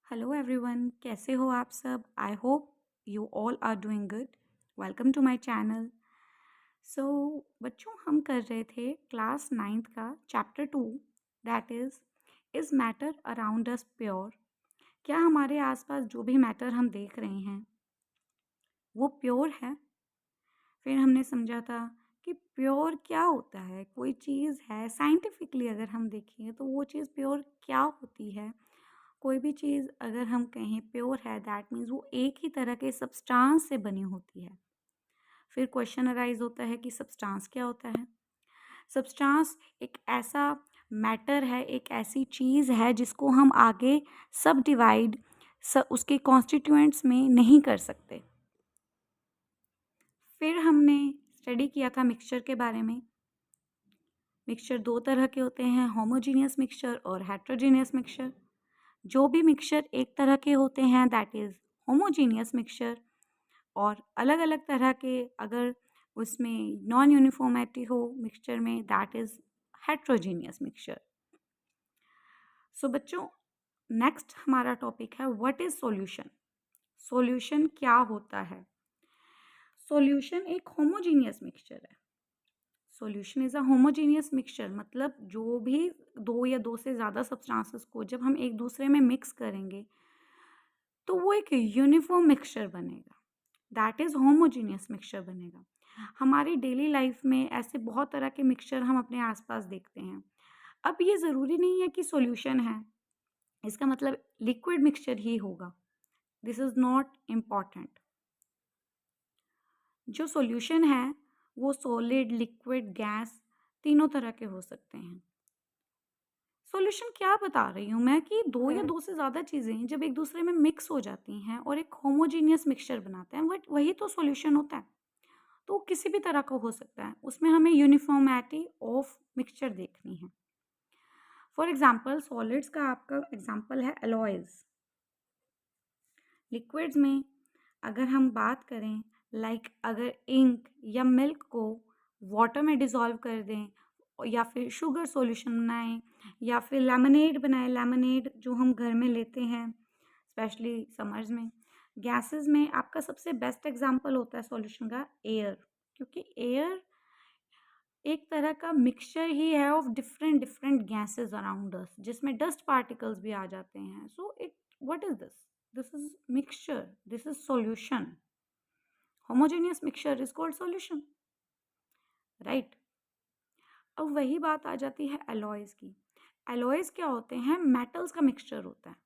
Hello everyone, कैसे हो आप सब? I hope you all are doing good. Welcome to my channel. So बच्चों, हम कर रहे थे क्लास 9th का chapter 2, that is matter around us pure? क्या हमारे आसपास जो भी मैटर हम देख रहे हैं वो प्योर है? फिर हमने समझा था कि प्योर क्या होता है। कोई चीज़ है, साइंटिफिकली अगर हम देखें तो वो चीज़ प्योर क्या होती है। कोई भी चीज़ अगर हम कहें प्योर है, दैट मीन्स वो एक ही तरह के सब्सटेंस से बनी होती है। फिर क्वेश्चन अराइज होता है कि सब्सटेंस क्या होता है। सब्सटेंस एक ऐसा मैटर है, एक ऐसी चीज़ है जिसको हम आगे सब डिवाइड उसके कॉन्स्टिट्यूएंट्स में नहीं कर सकते। फिर हमने स्टडी किया था मिक्सचर के बारे में। मिक्सचर दो तरह के होते हैं, होमोजीनियस मिक्सचर और हेट्रोजीनियस मिक्सचर। जो भी मिक्सचर एक तरह के होते हैं दैट इज़ होमोजीनियस मिक्सचर, और अलग अलग तरह के अगर उसमें नॉन यूनिफॉर्मिटी हो मिक्सचर में, दैट इज़ हेट्रोजीनियस मिक्सचर। सो बच्चों, नेक्स्ट हमारा टॉपिक है व्हाट इज़ सॉल्यूशन। सॉल्यूशन क्या होता है? सॉल्यूशन एक होमोजीनियस मिक्सचर है। Solution is a homogeneous mixture, मतलब जो भी दो या दो से ज़्यादा सब्सटेंसेस को जब हम एक दूसरे में मिक्स करेंगे तो वो एक यूनिफॉर्म मिक्सचर बनेगा, दैट इज़ होमोजीनियस मिक्सचर बनेगा। हमारी डेली लाइफ में ऐसे बहुत तरह के मिक्सचर हम अपने आसपास देखते हैं। अब ये ज़रूरी नहीं है कि सॉल्यूशन है इसका मतलब लिक्विड मिक्सचर ही होगा। This is not important. जो सॉल्यूशन है वो सॉलिड, लिक्विड, गैस तीनों तरह के हो सकते हैं। सॉल्यूशन क्या बता रही हूँ मैं कि दो या दो से ज़्यादा चीज़ें जब एक दूसरे में मिक्स हो जाती हैं और एक होमोजीनियस मिक्सचर बनाते हैं, बट वही तो सॉल्यूशन होता है। तो किसी भी तरह का हो सकता है, उसमें हमें यूनिफॉर्मिटी ऑफ मिक्सचर देखनी है। फॉर एग्जांपल सॉलिड्स का आपका एग्जांपल है एलॉयज़। लिक्विड्स में अगर हम बात करें, लाइक अगर इंक या मिल्क को वाटर में डिज़ोल्व कर दें या फिर शुगर सॉल्यूशन बनाएं या फिर लेमनेड बनाएं, लेमनेड जो हम घर में लेते हैं स्पेशली समर्स में। गैसेस में आपका सबसे बेस्ट एग्जांपल होता है सॉल्यूशन का एयर, क्योंकि एयर एक तरह का मिक्सचर ही है of different different gases around us, जिसमें डस्ट पार्टिकल्स भी आ जाते हैं। So it, what is this? This is mixture, this is solution. Homogeneous mixture is called solution, right? अब वही बात आ जाती है एलॉयज की। एलॉयज क्या होते हैं? मेटल्स का मिक्सचर होता है।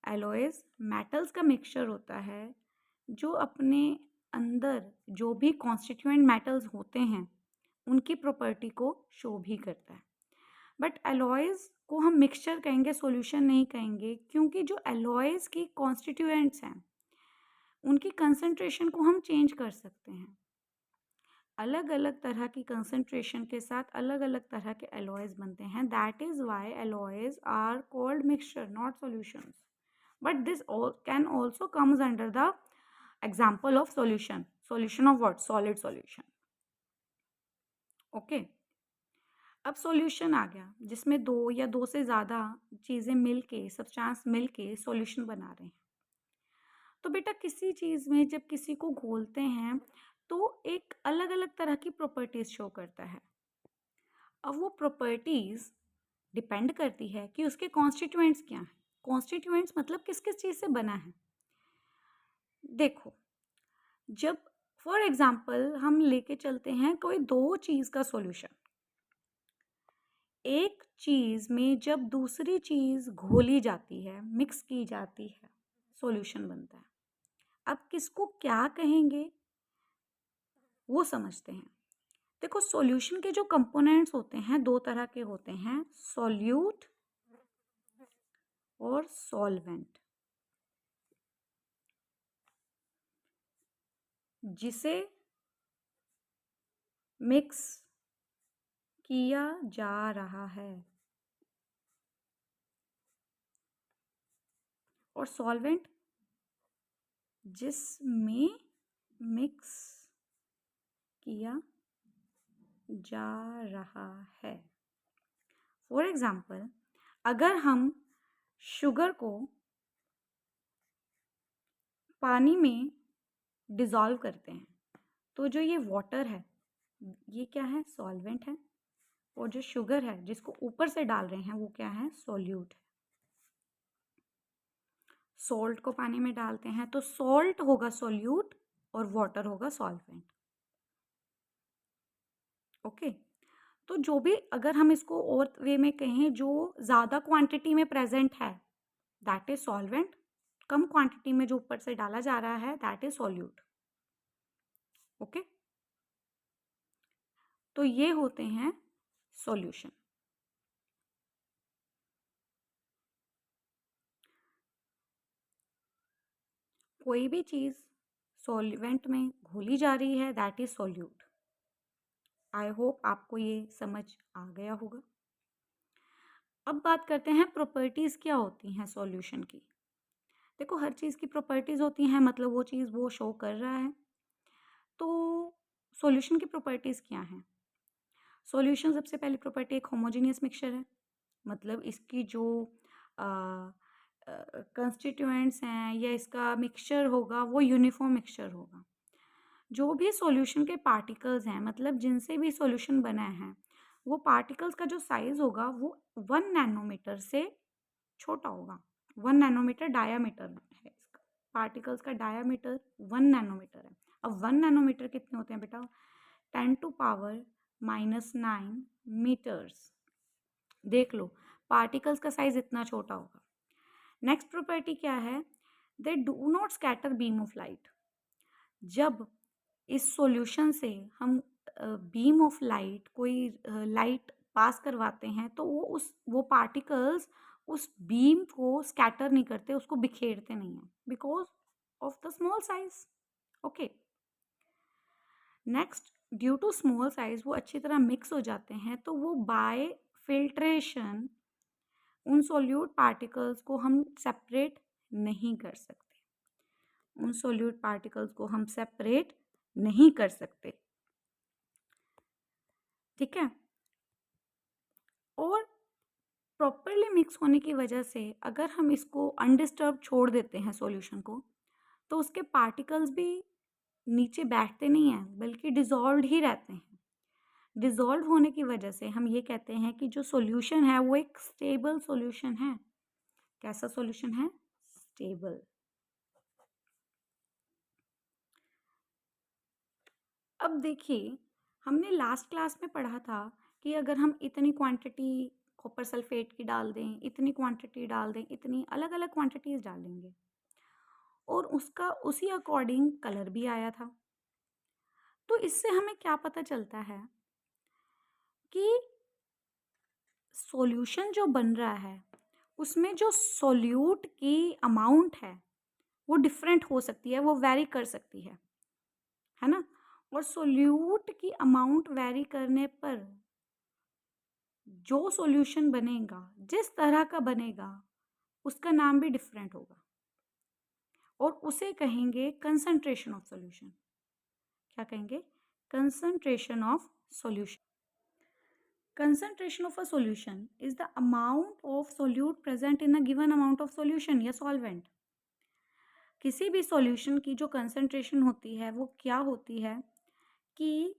एलॉयज मेटल्स का मिक्सचर होता है जो अपने अंदर जो भी कॉन्स्टिट्यूएंट मेटल्स होते हैं उनकी प्रॉपर्टी को शो भी करता है। बट एलॉयज़ को हम मिक्सचर कहेंगे, सॉल्यूशन नहीं कहेंगे, क्योंकि जो एलॉयज़ की कॉन्स्टिट्यूएंट्स हैं उनकी कंसंट्रेशन को हम चेंज कर सकते हैं। अलग अलग तरह की कंसंट्रेशन के साथ अलग अलग तरह के एलॉयज़ बनते हैं। That is why alloys are called mixture, not solutions. But this can also comes under the example of solution. Solution of what? Solid solution. Okay, अब सॉल्यूशन आ गया जिसमें दो या दो से ज़्यादा चीज़ें मिलके, सब्सटेंस मिलके सॉल्यूशन बना रहे हैं। तो बेटा किसी चीज़ में जब किसी को घोलते हैं तो एक अलग अलग तरह की प्रॉपर्टीज शो करता है। अब वो प्रॉपर्टीज डिपेंड करती है कि उसके कॉन्स्टिट्यूएंट्स क्या हैं। कॉन्स्टिट्यूएंट्स मतलब किस किस चीज़ से बना है। देखो, जब फॉर एग्जाम्पल हम लेके चलते हैं कोई दो चीज़ का सॉल्यूशन, एक चीज़ में जब दूसरी चीज़ घोली जाती है, मिक्स की जाती है, सॉल्यूशन बनता है। अब किसको क्या कहेंगे वो समझते हैं। देखो, सॉल्यूशन के जो कंपोनेंट्स होते हैं दो तरह के होते हैं, सॉल्यूट और सॉल्वेंट। जिसे मिक्स किया जा रहा है, और सॉल्वेंट जिसमें मिक्स किया जा रहा है। फॉर एग्जाम्पल, अगर हम शुगर को पानी में डिज़ोल्व करते हैं, तो जो ये वाटर है ये क्या है, सॉल्वेंट है, और जो शुगर है जिसको ऊपर से डाल रहे हैं वो क्या है, सोल्यूट है। सॉल्ट को पानी में डालते हैं तो सॉल्ट होगा सोल्यूट और वाटर होगा सॉल्वेंट। ओके, तो जो भी अगर हम इसको और वे में कहें, जो ज़्यादा क्वांटिटी में प्रेजेंट है that is solvent, come quantity में जो ऊपर से डाला जा रहा है दैट इज सोल्यूट। ओके, तो ये होते हैं सॉल्यूशन। कोई भी चीज़ सॉल्वेंट में घोली जा रही है that is solute. I hope आपको ये समझ आ गया होगा। अब बात करते हैं प्रॉपर्टीज़ क्या होती हैं सॉल्यूशन की। देखो, हर चीज़ की प्रॉपर्टीज़ होती हैं, मतलब वो चीज़ वो शो कर रहा है। तो सॉल्यूशन की प्रॉपर्टीज़ क्या हैं? सॉल्यूशन सबसे पहली प्रॉपर्टी एक होमोजेनियस मिक्सचर है, मतलब इसकी जो कंस्टिट्यूएंट्स हैं या इसका मिक्सचर होगा वो यूनिफॉर्म मिक्सचर होगा। जो भी सॉल्यूशन के पार्टिकल्स हैं, मतलब जिनसे भी सॉल्यूशन बना है, वो पार्टिकल्स का जो साइज होगा वो 1 नैनोमीटर से छोटा होगा। 1 नैनोमीटर डायामीटर है इसका, पार्टिकल्स का डायामीटर 1 नैनोमीटर है। अब 1 नैनोमीटर कितने होते हैं बेटा, 10⁻⁻⁹ मीटर्स। देख लो, पार्टिकल्स का साइज इतना छोटा होगा। नेक्स्ट प्रॉपर्टी क्या है, they do not scatter beam of light. जब इस सॉल्यूशन से हम बीम ऑफ लाइट, कोई लाइट पास करवाते हैं, तो वो पार्टिकल्स उस बीम को स्कैटर नहीं करते, उसको बिखेरते नहीं हैं, because of the small size. Okay, next, due to small size वो अच्छी तरह मिक्स हो जाते हैं, तो वो बाय फिल्ट्रेशन उन सोल्यूट पार्टिकल्स को हम सेपरेट नहीं कर सकते, उन सोल्यूट पार्टिकल्स को हम सेपरेट नहीं कर सकते। ठीक है, और प्रॉपरली मिक्स होने की वजह से अगर हम इसको अनडिस्टर्ब छोड़ देते हैं सॉल्यूशन को, तो उसके पार्टिकल्स भी नीचे बैठते नहीं हैं, बल्कि डिज़ोल्व्ड ही रहते हैं। डिज़ोल्व होने की वजह से हम ये कहते हैं कि जो सॉल्यूशन है वो एक स्टेबल सॉल्यूशन है। कैसा सॉल्यूशन है, स्टेबल। अब देखिए, हमने लास्ट क्लास में पढ़ा था कि अगर हम इतनी क्वांटिटी कॉपर सल्फेट की डाल दें, इतनी क्वांटिटी डाल दें, इतनी अलग अलग क्वांटिटीज डालेंगे, और उसका उसी अकॉर्डिंग कलर भी आया था। तो इससे हमें क्या पता चलता है कि सॉल्यूशन जो बन रहा है उसमें जो सोल्यूट की अमाउंट है वो डिफरेंट हो सकती है, वो वैरी कर सकती है ना। और सोल्यूट की अमाउंट वैरी करने पर जो सॉल्यूशन बनेगा, जिस तरह का बनेगा, उसका नाम भी डिफरेंट होगा, और उसे कहेंगे कंसंट्रेशन ऑफ सॉल्यूशन। क्या कहेंगे, concentration of solution. Concentration of a solution is the amount of solute present in a given amount of solution या solvent। किसी भी सॉल्यूशन की जो कंसंट्रेशन होती है वो क्या होती है कि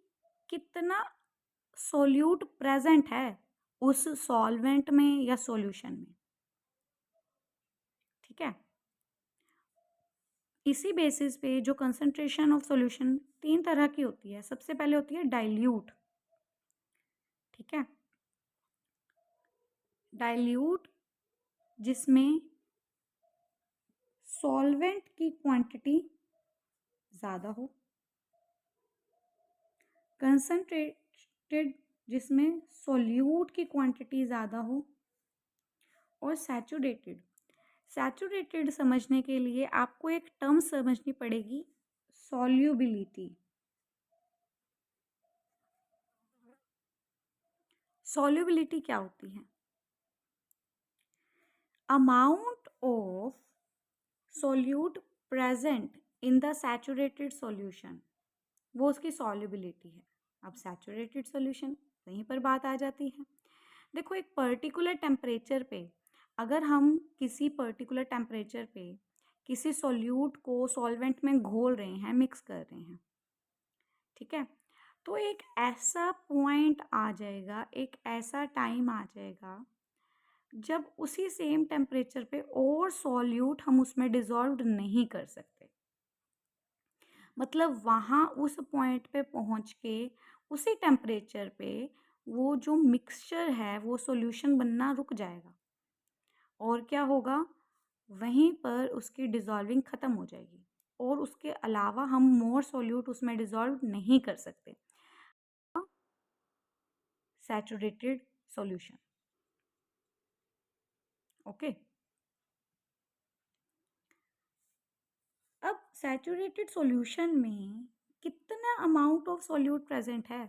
कितना सोल्यूट प्रेजेंट है उस सॉल्वेंट में या सॉल्यूशन में। ठीक है, इसी बेसिस पे जो कंसंट्रेशन ऑफ सॉल्यूशन 3 तरह की होती है। सबसे पहले होती है डाइल्यूट। ठीक है, डाइल्यूट जिसमें सॉल्वेंट की क्वांटिटी ज़्यादा हो, कंसंट्रेटेड जिसमें सोल्यूट की क्वांटिटी ज़्यादा हो, और सैचुरेटेड। सैचुरेटेड समझने के लिए आपको एक टर्म समझनी पड़ेगी, सॉल्युबिलिटी। सॉल्युबिलिटी क्या होती है, amount of solute present in the saturated solution, वो उसकी सॉल्युबिलिटी है। अब सैचुरेटेड सॉल्यूशन, वहीं पर बात आ जाती है। देखो, एक पर्टिकुलर टेम्परेचर पे अगर हम किसी पर्टिकुलर टेम्परेचर पे किसी सॉल्यूट को सॉल्वेंट में घोल रहे हैं, मिक्स कर रहे हैं, ठीक है, तो एक ऐसा पॉइंट आ जाएगा, एक ऐसा टाइम आ जाएगा जब उसी सेम टेम्परेचर पे और सॉल्यूट हम उसमें डिसॉल्व नहीं कर सकते। मतलब वहाँ उस पॉइंट पे पहुँच के उसी टेम्परेचर पे वो जो मिक्सचर है वो सॉल्यूशन बनना रुक जाएगा और क्या होगा, वहीं पर उसकी डिसॉल्विंग ख़त्म हो जाएगी और उसके अलावा हम मोर सॉल्यूट उसमें डिसॉल्व नहीं कर सकते। Saturated solution. ओके, अब सैचुरेटेड सॉल्यूशन में कितना अमाउंट ऑफ सॉल्यूट प्रेजेंट है,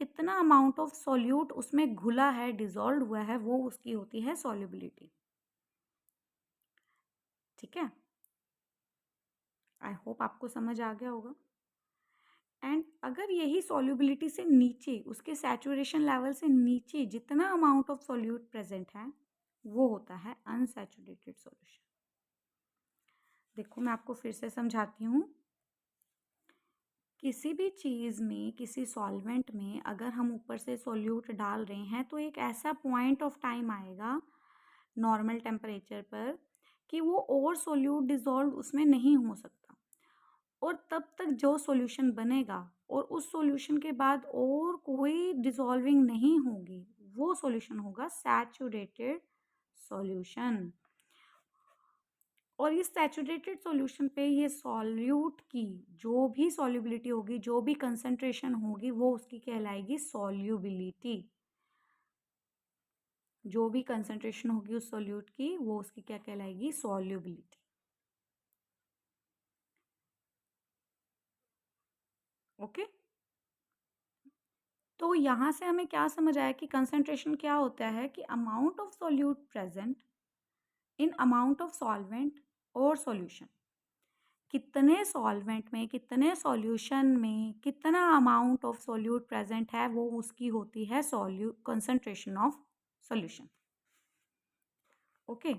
कितना अमाउंट ऑफ सॉल्यूट उसमें घुला है, डिसॉल्व हुआ है, वो उसकी होती है सॉल्युबिलिटी। ठीक है, आई होप आपको समझ आ गया होगा। एंड अगर यही सॉल्युबिलिटी से नीचे, उसके सैचुरेशन लेवल से नीचे जितना अमाउंट ऑफ सॉल्यूट प्रेजेंट है वो होता है अनसैचुरेटेड सॉल्यूशन। देखो मैं आपको फिर से समझाती हूँ। किसी भी चीज़ में, किसी सॉल्वेंट में अगर हम ऊपर से सॉल्यूट डाल रहे हैं तो एक ऐसा पॉइंट ऑफ टाइम आएगा नॉर्मल टेम्परेचर पर कि वो और सॉल्यूट डिसॉल्व उसमें नहीं हो सकता और तब तक जो सॉल्यूशन बनेगा और उस सॉल्यूशन के बाद और कोई डिसॉल्विंग नहीं होगी, वो सॉल्यूशन होगा सैचुरेटेड सॉल्यूशन। और इस सैचुरेटेड सॉल्यूशन पे ये सॉल्यूट की जो भी सॉल्युबिलिटी होगी, जो भी कंसंट्रेशन होगी, वो उसकी कहलाएगी सॉल्युबिलिटी। जो भी कंसंट्रेशन होगी उस सॉल्यूट की, वो उसकी क्या कहलाएगी, सॉल्युबिलिटी। ओके, तो यहाँ से हमें क्या समझ आया कि कंसंट्रेशन क्या होता है कि amount of solute present in amount of solvent और सॉल्यूशन। कितने सॉल्वेंट में, कितने सॉल्यूशन में कितना अमाउंट ऑफ सॉल्यूट प्रेजेंट है, वो उसकी होती है कंसंट्रेशन ऑफ सॉल्यूशन। ओके,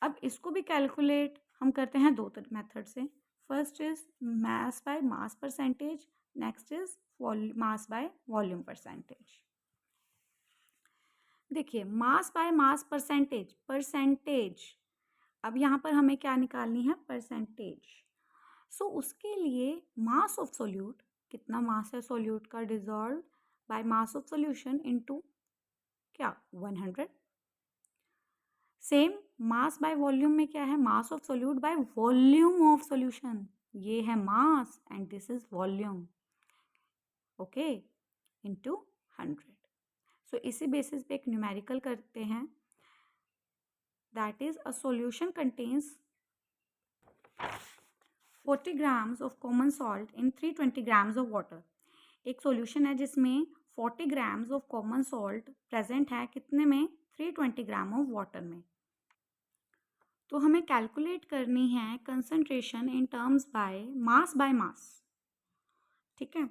अब इसको भी कैलकुलेट हम करते हैं दो मेथड से। First is mass by mass percentage, next is mass by volume percentage. देखिए मास बाय मास परसेंटेज, अब यहाँ पर हमें क्या निकालनी है, परसेंटेज। सो उसके लिए मास ऑफ सोल्यूट, कितना मास है सोल्यूट का dissolve, by mass of solution into क्या, 100। सेम मास बाय वॉल्यूम में क्या है, mass of solute by volume of solution. ये है mass and this is volume. Okay, into 100। सो इसी बेसिस पे एक न्यूमेरिकल करते हैं, that is a solution contains 40 grams of common salt in 320 grams of water। एक सॉल्यूशन है जिसमें 40 grams of common salt present है, कितने में, 320 ग्राम ऑफ वाटर में। तो हमें कैलकुलेट करनी है concentration in terms by mass. ठीक है,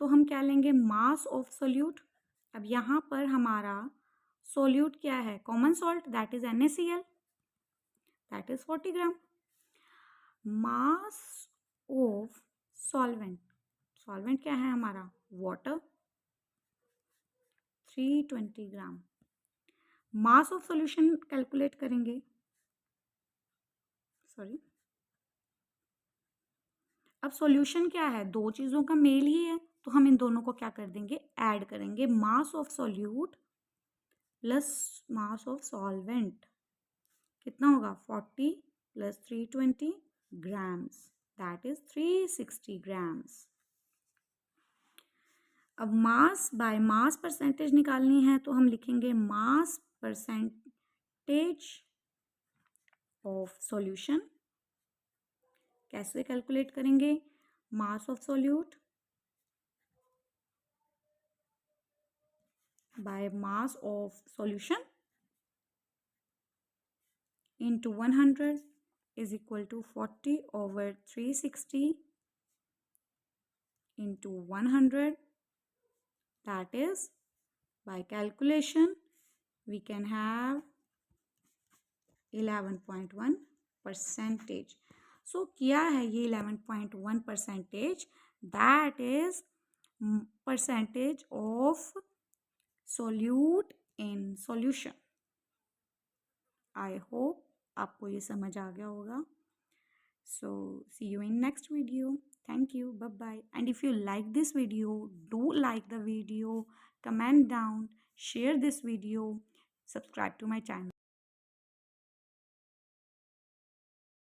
तो हम क्या लेंगे, मास ऑफ सोल्यूट। अब यहाँ पर हमारा सोल्यूट क्या है, common salt, that is NaCl, that is 40 gram. Mass of solvent, solvent क्या है हमारा, water, 320 gram. Mass of solution calculate करेंगे, सॉरी, अब सॉल्यूशन क्या है, दो चीज़ों का मेल ही है, तो हम इन दोनों को क्या कर देंगे, ऐड करेंगे, mass of solute plus mass of solvent, कितना होगा, 40 plus 320 grams, that is 360 grams. अब मास बाय मास परसेंटेज निकालनी है, तो हम लिखेंगे मास परसेंटेज ऑफ सॉल्यूशन। कैसे कैलकुलेट करेंगे, mass of solute by mass of solution into 100 is equal to 40 over 360 into 100, that is by calculation we can have 11.1 percentage. So क्या है ये 11.1 percentage? That is percentage of solute in solution. I hope आपको ये समझ आ गया होगा. So see you in next video. Thank you. Bye bye. And if you like this video, do like the video, comment down, share this video, subscribe to my channel.